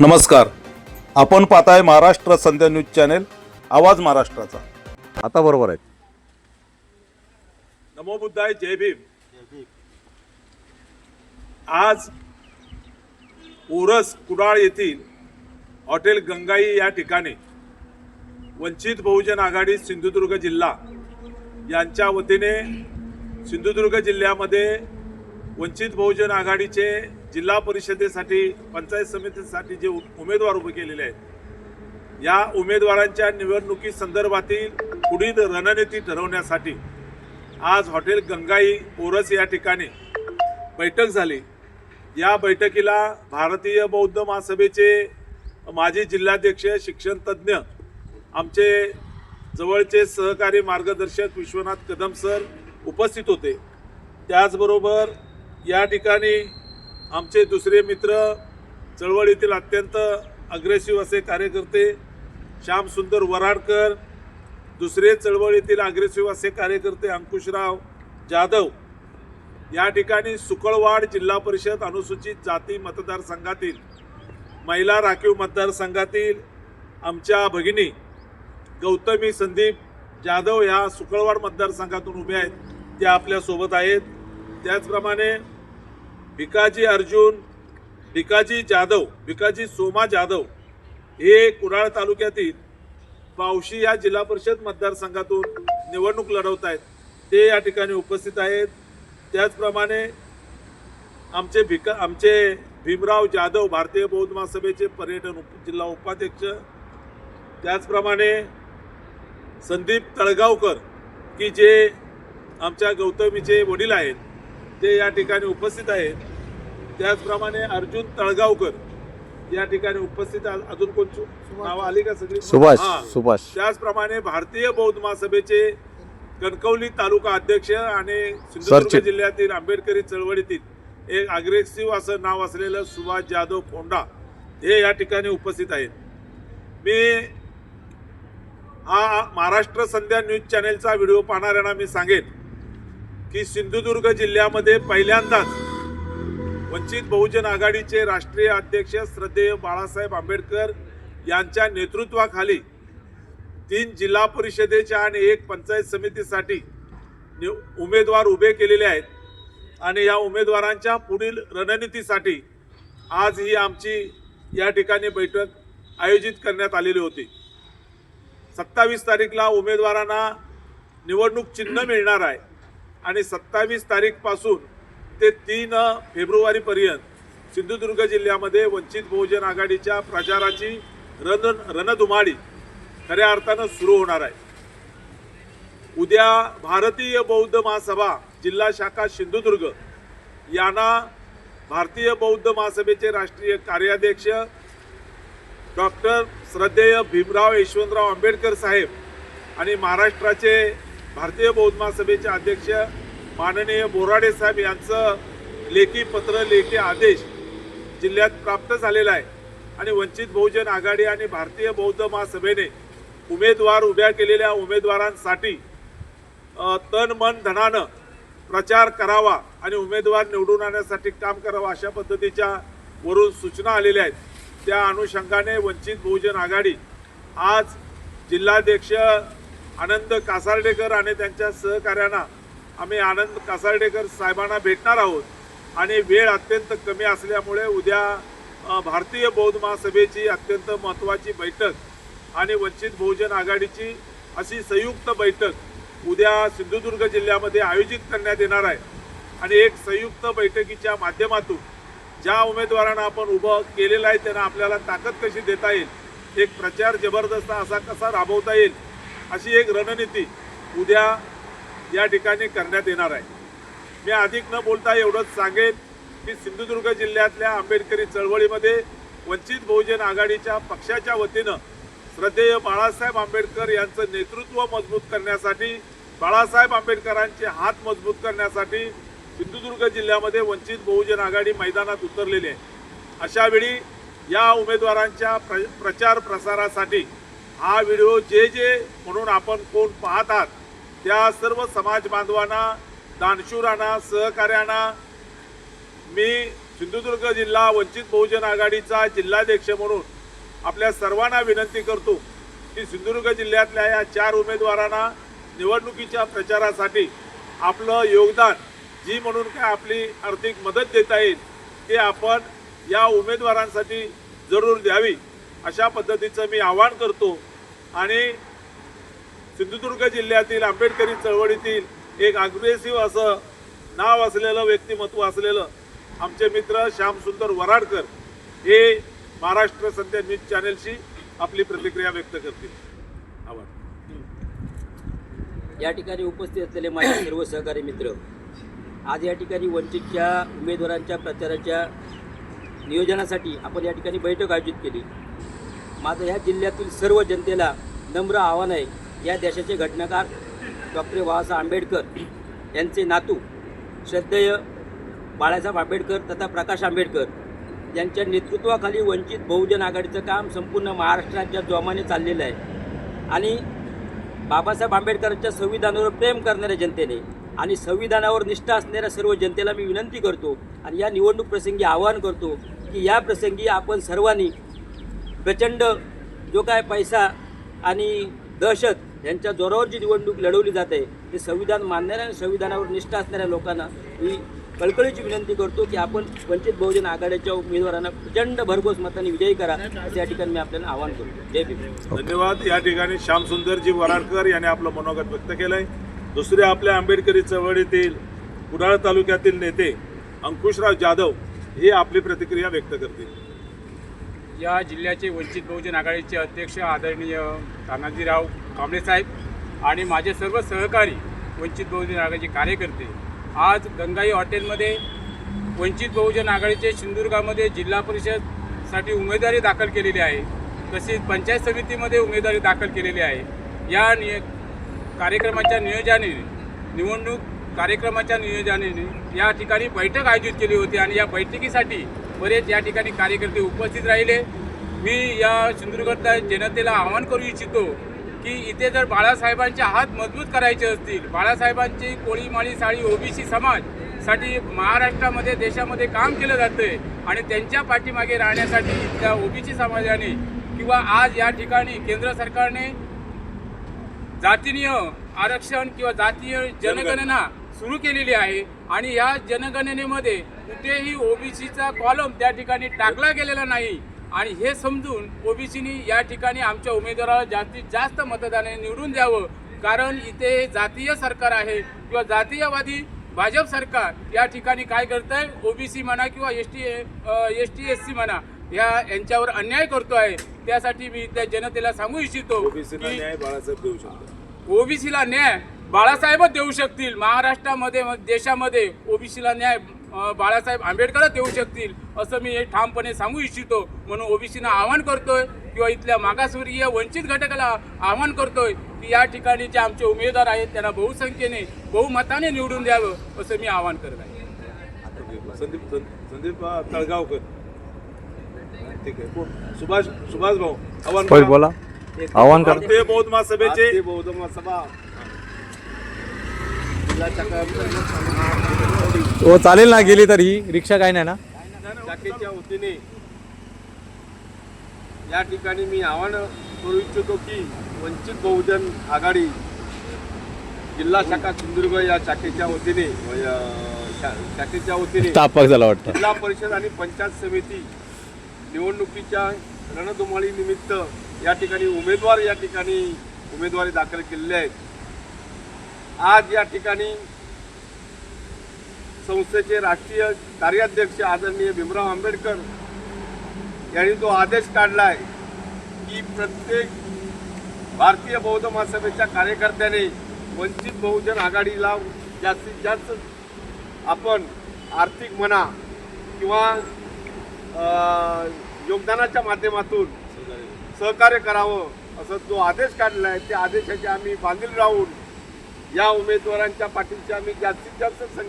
नमस्कार, आपण पाहताय महाराष्ट्र संध्या न्यूज चॅनेल, आवाज महाराष्ट्राचा। आता बरोबर आहे। नमो बुद्धाय, जय भीम। आज ओरस कुडाळ येथील हॉटेल गंगाई या ठिकाणी वंचित बहुजन आघाडी सिंधुदुर्ग जिल्हा यांच्या वतीने सिंधुदुर्ग जिल्ह्यामध्ये वंचित बहुजन आघाडीचे जिल्हा परिषदेसाठी पंचायत समितीसाठी जे उमेदवार उभे केलेले आहेत, या उमेदवारांच्या निवडणुकी संदर्भातील पुढील रणनीती ठरवण्यासाठी आज हॉटेल गंगाई ओरस या ठिकाणी बैठक झाली। या बैठकीला भारतीय बौद्ध महासभेचे माजी जिल्हाध्यक्ष, शिक्षण तज्ज्ञ, आमचे जवळचे सहकारी मार्गदर्शक विश्वनाथ कदम सर उपस्थित होते। त्याचबरोबर या ठिकाणी आमचे दुसरे मित्र, चळवळीतील अत्यंत अग्रेसिव्ह असे कार्यकर्ते श्याम सुंदर वराडकर, दुसरे चळवळीतील अग्रेसिव्ह असे कार्यकर्ते अंकुशराव जाधव, या ठिकाणी सुकळवाड जिल्हा परिषद अनुसूचित जाती मतदारसंघातील महिला राखीव मतदारसंघातील आमच्या भगिनी गौतमी संदीप जाधव या सुकळवाड मतदारसंघातून उभे आहेत, ते आपल्या सोबत आहेत। त्याचप्रमाणे भिकाजी अर्जुन, भिकाजी सोमा जाधव हे कुडाळ तालुक्यातील पावशी या जिल्हा परिषद मतदारसंघातून निवडणूक लढवत आहेत, ते या ठिकाणी उपस्थित आहेत। त्याचप्रमाणे आमचे भीमराव जाधव, भारतीय बौद्ध महासभेचे पर्यटन जिल्हा उपाध्यक्ष, त्याचप्रमाणे संदीप तळगावकर की जे आमच्या गौतमीचे वडील आहेत, ते या ठिकाणी उपस्थित आहेत। त्याचप्रमाणे अर्जुन तळगावकर या ठिकाणी उपस्थित। अजून कोण नाव आली का सगळी? सुभाष। त्याचप्रमाणे भारतीय बौद्ध महासभेचे कणकवली तालुका अध्यक्ष आणि सिंधुदुर्ग जिल्ह्यातील आंबेडकरी चळवळीतील एक अग्रेसिव्ह असं नाव असलेलं सुभाष जाधव फोंडा हे या ठिकाणी उपस्थित आहेत। मी हा महाराष्ट्र संध्या न्यूज चॅनेलचा व्हिडिओ पाहणाऱ्यांना मी सांगेन की सिंधुदुर्ग जिल्ह्यामध्ये पहिल्यांदाच वंचित बहुजन आघाडीचे राष्ट्रीय अध्यक्ष श्रद्धेय बाळासाहेब आंबेडकर यांच्या नेतृत्वाखाली 3 जिल्हा परिषदेच्या आणि 1 पंचायत समितीसाठी उमेदवार उभे केलेले आहेत आणि या उमेदवारांच्या पुढील रणनीतीसाठी आज ही आमची या ठिकाणी बैठक आयोजित करण्यात आलेली होती। 27 तारीखला उमेदवारांना निवडणूक चिन्ह मिळणार आहे आणि 27 तारीखपासून ते 3 फेब्रुवारीपर्यंत सिंधुदुर्ग जिल्ह्यामध्ये वंचित बहुजन आघाडीच्या प्रचाराची रणधुमाळी खऱ्या अर्थानं सुरू होणार आहे। उद्या भारतीय बौद्ध महासभा जिल्हा शाखा सिंधुदुर्ग यांना भारतीय बौद्ध महासभेचे राष्ट्रीय कार्याध्यक्ष डॉक्टर श्रद्धेय भीमराव यशवंतराव आंबेडकर साहेब आणि महाराष्ट्राचे भारतीय बौद्ध महासभेचे अध्यक्ष माननीय बोराडे साहेब यांचं लेखी पत्र, लेखी आदेश जिल्ह्यात प्राप्त झालेला आहे आणि वंचित बहुजन आघाडी आणि भारतीय बौद्ध महासभेने उमेदवार उभ्या केलेल्या उमेदवारांसाठी तन मन धनानं प्रचार करावा आणि उमेदवार निवडून आणण्यासाठी काम करावं अशा पद्धतीच्या वरून सूचना आलेल्या आहेत। त्या अनुषंगाने वंचित बहुजन आघाडी आज जिल्हाध्यक्ष आनंद कासार्डेकर आणि त्यांच्या सहकार्यांना आम्ही आनंद कासार्डेकर साहेबांना भेटणार आहोत आणि वेळ अत्यंत कमी असल्यामुळे उद्या भारतीय बौद्ध महासभेची अत्यंत महत्त्वाची बैठक आणि वंचित बहुजन आघाडीची अशी संयुक्त बैठक उद्या सिंधुदुर्ग जिल्ह्यामध्ये आयोजित करण्यात येणार आहे आणि एक संयुक्त बैठकीच्या माध्यमातून ज्या उमेदवारांना आपण उभं केलेलं आहे त्यांना आपल्याला ताकद कशी देता येईल, एक प्रचार जबरदस्त असा कसा राबवता येईल, अशी एक रणनीती उद्या या ठिकाणी करण्यात येणार आहे। मी अधिक न बोलता एवढंच सांगेन की सिंधुदुर्ग जिल्ह्यातल्या आंबेडकरी चळवळीमध्ये वंचित बहुजन आघाडीच्या पक्षाच्या वतीनं श्रद्धेय बाळासाहेब आंबेडकर यांचं नेतृत्व मजबूत करण्यासाठी, बाळासाहेब आंबेडकरांचे हात मजबूत करण्यासाठी सिंधुदुर्ग जिल्ह्यामध्ये वंचित बहुजन आघाडी मैदानात उतरलेली आहे। अशावेळी या उमेदवारांच्या प्रचार प्रसारासाठी हा व्हिडिओ जे म्हणून आपण कोण पाहत आहात त्या सर्व समाज बांधवांना, दानशूरांना, सहकार्यांना मी सिंधुदुर्ग जिल्हा वंचित बहुजन आघाडीचा जिल्हाध्यक्ष म्हणून आपल्या सर्वांना विनंती करतो की सिंधुदुर्ग जिल्ह्यातल्या या 4 उमेदवारांना निवडणुकीच्या प्रचारासाठी आपलं योगदान जी म्हणून काय आपली आर्थिक मदत देता येईल ते आपण या उमेदवारांसाठी जरूर द्यावी अशा पद्धतीचं मी आवाहन करतो। आणि सिंधुदुर्ग जिल्ह्यातील आंबेडकरी चळवळीतील एक अग्रेसिव्ह असं नाव असलेलं व्यक्तिमत्व असलेलं आमचे मित्र श्यामसुंदर वराडकर हे महाराष्ट्र सध्या न्यूज चॅनलशी आपली प्रतिक्रिया व्यक्त करतील। आभार। या ठिकाणी उपस्थित असलेले माझे सर्व सहकारी मित्र, आज या ठिकाणी वंचितच्या उमेदवारांच्या प्रचाराच्या नियोजनासाठी आपण या ठिकाणी बैठक आयोजित केली। माझं ह्या जिल्ह्यातील सर्व जनतेला नम्र आव्हान आहे, या देशाचे घटनाकार डॉक्टर बाबासाहेब आंबेडकर यांचे नातू श्रद्धेय बाळासाहेब आंबेडकर तथा प्रकाश आंबेडकर यांच्या नेतृत्वाखाली वंचित बहुजन आघाडीचं काम संपूर्ण महाराष्ट्राच्या जोमाने चाललेलं आहे। आणि बाबासाहेब आंबेडकरांच्या संविधानावर प्रेम करणाऱ्या जनतेने आणि संविधानावर निष्ठा असणाऱ्या सर्व जनतेला मी विनंती करतो आणि या निवडणूक प्रसंगी आवाहन करतो की या प्रसंगी आपण सर्वांनी प्रचंड जो काय पैसा आणि दहशत यांच्या जोरावर जी निवडणूक लढवली जाते ते संविधान मानणाऱ्या आणि संविधानावर निष्ठा असणाऱ्या लोकांना मी कळकळीची विनंती करतो की आपण वंचित बहुजन आघाडीच्या उमेदवारांना प्रचंड भरघोस मतांनी विजयी करा असं या ठिकाणी मी आपल्याला आवाहन करतो। जय भीम। धन्यवाद। या ठिकाणी श्यामसुंदरजी वराडकर यांनी आपलं मनोगत व्यक्त केलंय। दुसरे आपल्या आंबेडकरी चळवळीतील कुडाळ तालुक्यातील नेते अंकुशराव जाधव हे आपली प्रतिक्रिया व्यक्त करतील। या जिल्ह्याचे वंचित बहुजन आघाडीचे अध्यक्ष आदरणीय तानाजीराव कांबळे साहेब आणि माझे सर्व सहकारी वंचित बहुजन आघाडीचे कार्यकर्ते आज गंगाई हॉटेलमध्ये वंचित बहुजन आघाडीचे सिंधुदुर्गामध्ये जिल्हा परिषदसाठी उमेदवारी दाखल केलेली आहे, तसेच पंचायत समितीमध्ये उमेदवारी दाखल केलेली आहे। या कार्यक्रमाच्या निवडणूक कार्यक्रमाच्या नियोजनाने या ठिकाणी बैठक आयोजित केली होती आणि या बैठकीसाठी बरेच या ठिकाणी कार्यकर्ते उपस्थित राहिले। मी या सिंधुदुर्गातल्या जनतेला आवाहन करू इच्छितो की इथे जर बाळासाहेबांचे हात मजबूत करायचे असतील, बाळासाहेबांची कोळी माळी साळी ओबीसी समाजसाठी महाराष्ट्रामध्ये देशामध्ये काम केलं जातंय आणि त्यांच्या पाठीमागे राहण्यासाठी त्या ओबीसी समाजाने किंवा आज या ठिकाणी केंद्र सरकारने जातीय आरक्षण किंवा जातीय जनगणना सुरू केलेली आहे आणि या जनगणनेमध्ये कुठेही ओबीसीचा कॉलम त्या ठिकाणी टाकला गेलेला नाही आणि हे समजून ओबीसीनी या ठिकाणी आमच्या उमेदवाराला जास्तीत जास्त मतदानाने निवडून द्यावं, कारण इथे जातीय सरकार आहे किंवा जातीयवादी भाजप सरकार या ठिकाणी काय करतंय, ओबीसी म्हणा किंवा एसटी एससी म्हणा यांच्यावर अन्याय करतो आहे। त्यासाठी मी त्या जनतेला सांगू इच्छितो ओबीसीला न्याय बाळासाहेब देऊ शकतात। ओबीसीला न्याय बाळासाहेबच देऊ शकतील। महाराष्ट्रामध्ये देशामध्ये ओबीसीला न्याय बाळासाहेब आंबेडकरच देऊ शकतील असं मी हे ठामपणे सांगू इच्छितो। म्हणून ओबीसीना आवाहन करतोय किंवा इथल्या मागासवर्गीय वंचित घटकाला आवाहन करतोय की या ठिकाणी जे आमचे उमेदवार आहेत त्यांना बहुसंख्येने बहुमताने निवडून द्यावं असं मी आवाहन करत आहे। संदीप तळगावकर, ठीक आहे, कोण? सुभाष भाऊ आवाहन होय, करा। बोला, आवाहन करा। भारतीय बौद्ध महासभेचे बौद्ध महासभा हो चालेल ना, गेली तर ही रिक्षा काय नाही ना। शाखेच्या वतीने या ठिकाणी मी आवाहन करू इच्छितो की वंचित बहुजन आघाडी जिल्हा शाखा सिंधुदुर्ग या शाखेच्या वतीने तापक झाला वाटतं। जिल्हा परिषद आणि पंचायत समिती निवडणुकीच्या रणधुमाळी निमित्त या ठिकाणी उमेदवारी दाखल केलेले आहेत। आज या ठिकाणी संस्थेचे राष्ट्रीय कार्याध्यक्ष आदरणीय भीमराव आंबेडकर यांनी तो आदेश काढला आहे की प्रत्येक भारतीय बौद्ध महासभेच्या कार्यकर्त्याने वंचित बहुजन आघाडीला जास्तीत जास्त आपण आर्थिक म्हणा किंवा योगदानाच्या माध्यमातून सहकार्य करावं असा जो आदेश काढला आहे त्या आदेशाचे आम्ही बांधील राहून या उमेदवारांच्या पाठीशी आम्ही जास्तीत जास्त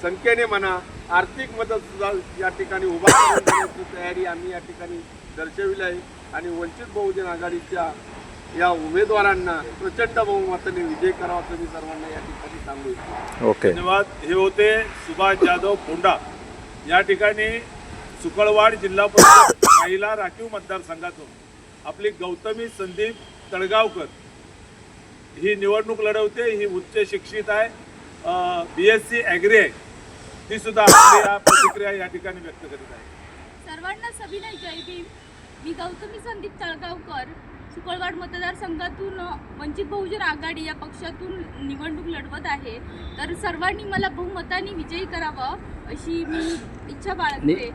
संख्येने म्हणा आर्थिक मदत सुद्धा या ठिकाणी उभा करून देण्याची तयारी आम्ही या ठिकाणी दर्शविली आहे आणि वंचित बहुजन आघाडीच्या या उमेदवारांना प्रचंड बहुमताने विजय करावा असं मी सर्वांना या ठिकाणी सांगू इच्छितो। ओके, धन्यवाद। हे होते सुभाष जाधव फोंडा या ठिकाणी सुकळवाड जिल्हा परिषद महिला राखीव मतदारसंघातून आपली गौतमी संदीप तळगावकर ही निवडणूक लढवते. ही उच्च शिक्षित आहे, BSc ॲग्री आहे. ती सुद्धा आपल्या प्रतिक्रिया या ठिकाणी व्यक्त करीत आहे. सर्वांना सविनय जय भीम. मी गौतमी संदीप तळगावकर सुकळवाड मतदारसंघातून वंचित बहुजन आघाडी या पक्षातून निवडणूक लढवत आहे. तर सर्वांनी मला बहुमताने विजयी करावं अशी मी इच्छा बाळगते.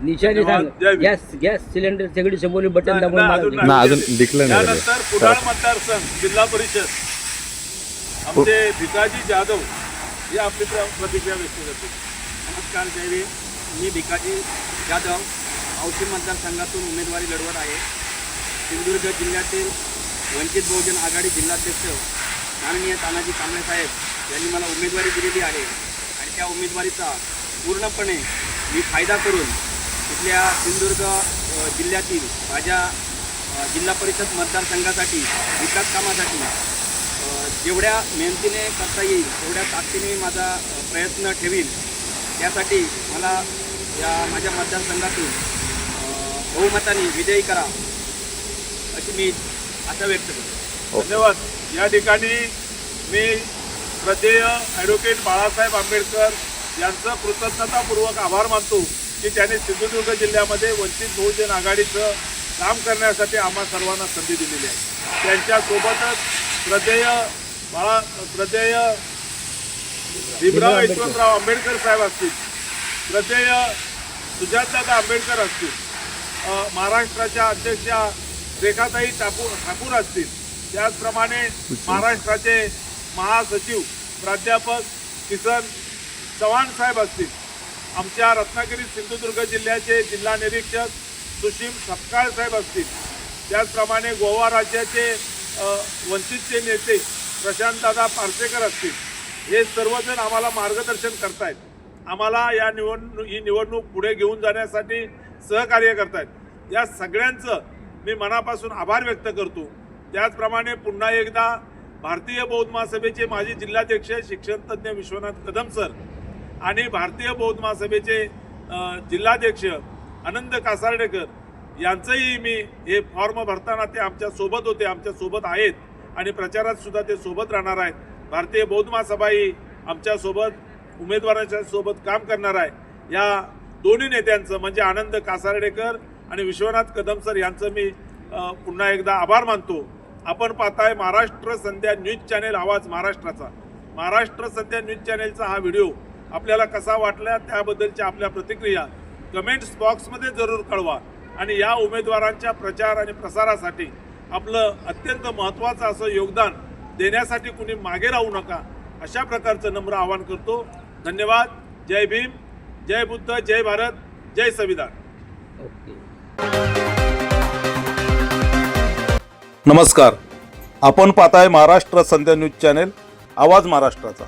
निशाने सांग. जय भीम. गॅस सिलेंडर सगळी समोर बटन दाबून नाही, मारा. अजून ना अजून दिखलं नाही. त्यानंतर कुडाळ मतदारसंघ जिल्हा परिषद आमचे भिकाजी जाधव हे आपली प्रतिक्रिया व्यक्त करते. नमस्कार जय भीम. मी भिकाजी जाधव औशी मतदारसंघातून उमेदवारी लढवत आहे. सिंधुदुर्ग जिल्ह्यातील वंचित बहुजन आघाडी जिल्हाध्यक्ष माननीय तानाजी कांबळे साहेब यांनी मला उमेदवारी दिलेली आहे आणि त्या उमेदवारीचा पूर्णपणे मी फायदा करून इथल्या सिंधुदुर्ग जिल्ह्यातील माझ्या जिल्हा परिषद मतदारसंघासाठी विकास कामासाठी जेवढ्या मेहनतीने करता येईल तेवढ्या ताकदीने माझा प्रयत्न ठेवीन. त्यासाठी मला या माझ्या मतदारसंघातून बहुमताने विजयी करा अशी मी आशा व्यक्त करतो. धन्यवाद. या ठिकाणी मी श्रद्धेय ॲडव्होकेट बाळासाहेब आंबेडकर यांचं कृतज्ञतापूर्वक आभार मानतो की त्यांनी सिंधुदुर्ग जिल्ह्यामध्ये वंचित बहुजन आघाडीचं काम करण्यासाठी आम्हा सर्वांना संधी दिलेली आहे. त्यांच्यासोबतच श्रद्धेय भीमराव यशवंतराव आंबेडकर साहेब असतील, श्रद्धेय सुजातदादा आंबेडकर असतील, महाराष्ट्राच्या अध्यक्षा रेखाताई ठाकूर असतील, त्याचप्रमाणे महाराष्ट्राचे महासचिव प्राध्यापक किसन चव्हाण साहेब असतील, आमच्या रत्नागिरी सिंधुदुर्ग जिल्ह्याचे जिल्हा निरीक्षक सुशील सपकाळ साहेब असतील, त्याचप्रमाणे गोवा राज्याचे वंचितचे नेते प्रशांतदादा पार्सेकर असतील. हे सर्वजण आम्हाला मार्गदर्शन करतायत, आम्हाला ही निवडणूक पुढे घेऊन जाण्यासाठी सहकार्य करतायत. या सगळ्यांचं मी मनापासून आभार व्यक्त करतो. त्याचप्रमाणे पुन्हा एकदा भारतीय बौद्ध महासभेचे माजी जिल्हाध्यक्ष शिक्षणतज्ज्ञ विश्वनाथ कदम सर आणि भारतीय बौद्ध महासभेचे जिल्हाध्यक्ष आनंद कासार्डेकर यांचंही मी हे फॉर्म भरताना ते आमच्यासोबत होते, आमच्यासोबत आहेत आणि प्रचारात सुद्धा ते सोबत राहणार आहेत. भारतीय बौद्ध महासभा ही आमच्यासोबत उमेदवारांच्या सोबत काम करणार आहे. या दोन्ही नेत्यांचं म्हणजे आनंद कासार्डेकर आणि विश्वनाथ कदम सर यांचं मी पुन्हा एकदा आभार मानतो. आपण पाहताय महाराष्ट्र संध्या न्यूज चॅनेल, आवाज महाराष्ट्राचा. महाराष्ट्र संध्या न्यूज चॅनेलचा हा व्हिडिओ आपल्याला कसा वाटला त्याबद्दलच्या आपल्या प्रतिक्रिया कमेंट्स बॉक्समध्ये जरूर कळवा आणि या उमेदवारांच्या प्रचार आणि प्रसारासाठी आपलं अत्यंत महत्त्वाचं असं योगदान देण्यासाठी कुणी मागे राहू नका अशा प्रकारचं नम्र आवाहन करतो. धन्यवाद. जय भीम, जय बुद्ध, जय भारत, जय संविधान. नमस्कार. आपण पाहताय महाराष्ट्र संध्या न्यूज चॅनेल, आवाज महाराष्ट्राचा.